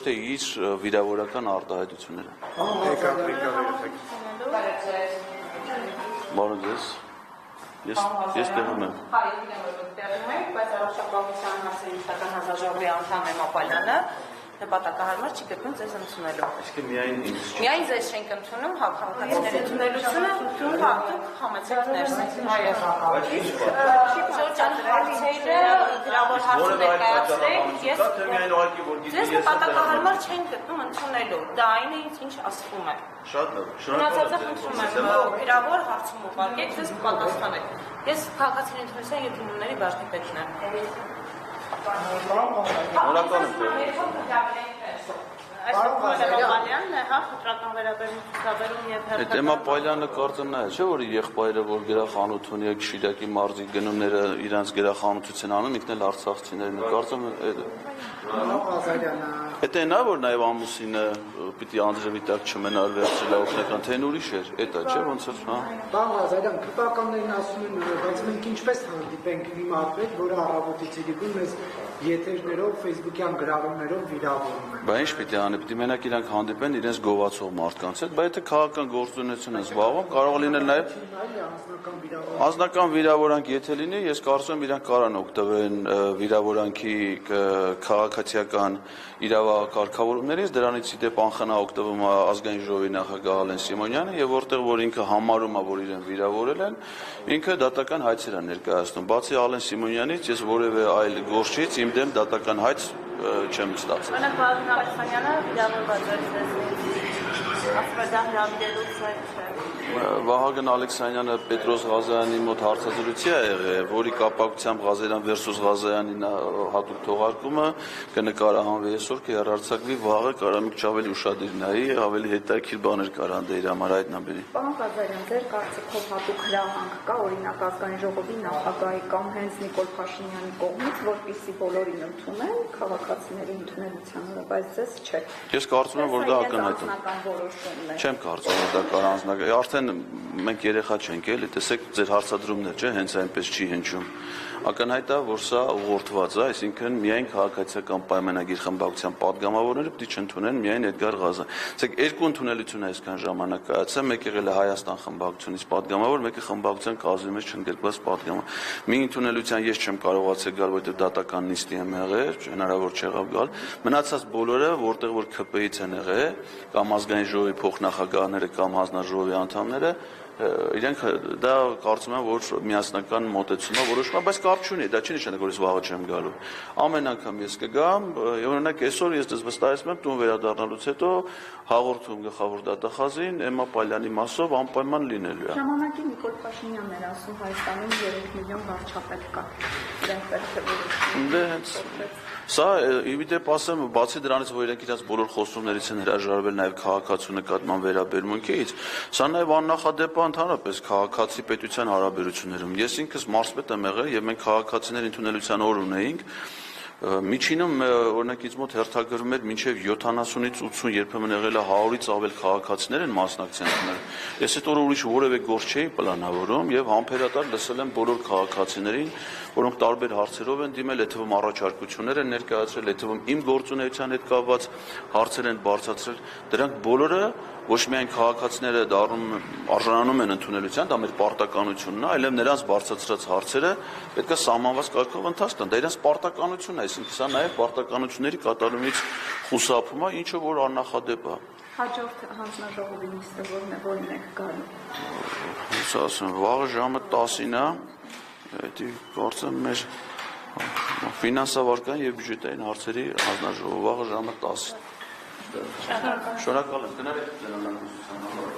Թե իր վիրավորական արտահայտությունները։ Բարոն ձեզ։ Ես տեղում եմ։ Տեղում եք, բայց առողջապահության հարցերի մշտական հանձնաժողովի անդամ եմ Ապալյանը, նպատակահարմար չի գտնում ձեզ ընդունելու։ Իսկ միայն Միայն ձեզ չենք ընդունում, քաղաքացիների ընդունելությունը դուք համեցեք ներսից։ Շրջան հարցերը գրավոր հարցը ներկայացրեք, ձեզ նպատակահարմար չենք գտնում ընդունելու, դա այն է ինչ ասվում է։ Շատ լավ, շնորհակալ եմ, գրավոր հարցում ուղարկեք, ձեզ կպատասխանեք։ Ես քաղաքացիների ընդունության և հիմնումների բաժնի պետն եմ։ Շնորհակալ եմ։ Ապալյանն է, խնդրական վերաբերում և Այդ Էմա Ապալյանը կարծեմ նա է, չէ՞ որ եղբայրը որ գրախանութ ունի, Շիրակի մարզի գնումները իրանց գրախանութից են անում, ինքն էլ արցախցիներն է, կարծեմ Այդ է նա որ նաև ամուսինը պիտի անձրևի տակ չմնար վերցրել օգնական, թե ուրիշ էր, էտա չէ՞ ոնց էր, հա։ Պարոն Ղազարյան, քրտականներն ասում են, բայց մենք ինչպես հանդիպենք մի մարդու, որը առավոտից իրիկուն մեզ եթերներով, ֆեյսբուքյան գրառումներով վիրավորում են։ Բա ինչ պիտի անի, պիտի մենակ իրանք հանդիպեն իրենց գովացող մարդկանց հետ, բայց եթե քաղաքական գործունեություն են զբաղվում, կարող է լինել նաև անձնական վիրավորանք եթե լինի, ես կարծում եմ իրանք կարան օգտվեն վիրավորանքի քաղաքացիական իրավակարգավորումներից, դրանից ի դեպ անխնա օգտվում է ազգային ժողովի նախագահ Ալեն Սիմոնյանը եւ որտեղ որ ինքը համարում է, որ իրեն վիրավորել են, ինքը դատական հայցեր է ներկայացնում։ Բացի Ալեն Սիմոնյանից ես որևէ այլ գործիչ իմ դեմ դատական հայց չեմ ստացել։ Mənə Վահագն Ալեքսանյանը վիրավորված Վահագն Ալեքսանյանը Պետրոս Ղազարյանի մոտ հարցազրույցի է եղել, որի կապակցությամբ Ղազարյան versus Ղազարյանին հատուկ թողարկումը կնկարահանվի այսօր կհեռարձակվի վաղը, կարա մի քիչ ավելի ուշադիր նայի, ավելի հետաքրքիր բաներ կարան դե իր համար այդ նամբերի։ Պարոն Ղազարյան, ձեր կարծիքով հատուկ հրահանգ կա օրինակ ազգային ժողովի նախագահի կամ հենց Նիկոլ Փաշինյանի կողմից, որպեսզի բոլորին ընդունեն քաղաքացիների ընդունելությանը, բայց ձեզ չէ։ Ես կարծում եմ, որ դա ակնհայտ է։ Չեմ կարծում, որ դա կար անձնական։ Արդեն մենք երեխա չենք էլի, տեսեք ձեր հարցադրումն է, չէ, հենց այնպես չի հնչում։ Ակնհայտ է, որ սա ուղղորդված է, այսինքն միայն քաղաքացիական պայմանագիր խմբակցության падգամավորները պիտի չընդունեն միայն Էդգար Ղազարյան։ Տեսեք, երկու ընդունելություն է այսքան ժամանակ կայացել, մեկը եղել է Հայաստան խմբակցությունից падգամավոր, մեկը խմբակցության կազմի մեջ չընդգրկված падգամավոր։ Մի ընդունելության ես չեմ կարողացել գալ, որովհետև դատական նիստի եմ եղել, հնարավոր չեղավ գալ։ Մնացած բոլորը, որտեղ որ ՔՊ-ից են եղել, կամ ազգային ժողովի փոխնախագահները կամ հանձնաժողովի անդամները, իրենք դա կարծում եմ, որ միասնական մոտեցում է որոշվում է, բայց կապ չունի, դա չի նշանակում, որ ես վաղը չեմ գալու։ Ամեն անգամ ես կգամ, եւ օրինակ այսօր ես դες վստահեցնում եմ տուն վերադառնալուց հետո հաղորդում գլխավոր դատախազին Էմմա Ապալյանի մասով անպայման լինելու է։ Ժամանակի Նիկոլ Փաշինյանն էր ասում Հայաստանում 3 միլիոն վարչապետ կա։ Դե հենց սա ի դեպ ասեմ, բացի դրանից, որ իրենք իրենց բոլոր խոստումներից են հրաժարվել նաև քաղաքացու նկատմամբ վերաբերմունքից, սա նաև աննախադեպ է ընդհանրապես քաղաքացի պետության հարաբերություններում։ Ես ինքս մարզպետ եմ եղել եւ մենք քաղաքացիների ընդունելության օր ունեինք։ Միջինում օրինակից մոտ հերթագրում էր մինչև 70-ից 80, երբեմն եղել է 100-ից ավել քաղաքացիներ են մասնակցել։ Ես այդ օրը ուրիշ որևէ գործ չէի պլանավորում եւ համբերատար լսել եմ բոլոր քաղաքացիներին, որոնք տարբեր հարցերով են դիմել, այդ թվում առաջարկություններ են ներկայացրել, այդ թվում իմ գործունեության հետ կապված հարցեր են բարձրացրել։ Դրանք բոլորը ոչ միայն քաղաքացիները արժանանում են ընդունելության, դա մեր պարտականությունն է, այլև նրանց բարձրացրած հարցերը պետք է սահմանված կարգով ընթաց տան։ Դա իրենց պարտականությունն է, այսինքն սա նաև պարտականությունների կատարումից խուսափում է, ինչը որ աննախադեպ է։ Հաջորդ հանձնաժողովի նիստը որն է, որին եք գալու։ Ոնց ասեմ, վաղը ժամը 10-ին է, դա կարծեմ մեր ֆինանսավարական եւ բյուջետային հարցերի հանձնաժողովը վաղը ժամը 10-ին։ Շնորհակալ եմ, գնացեք ձերանալու։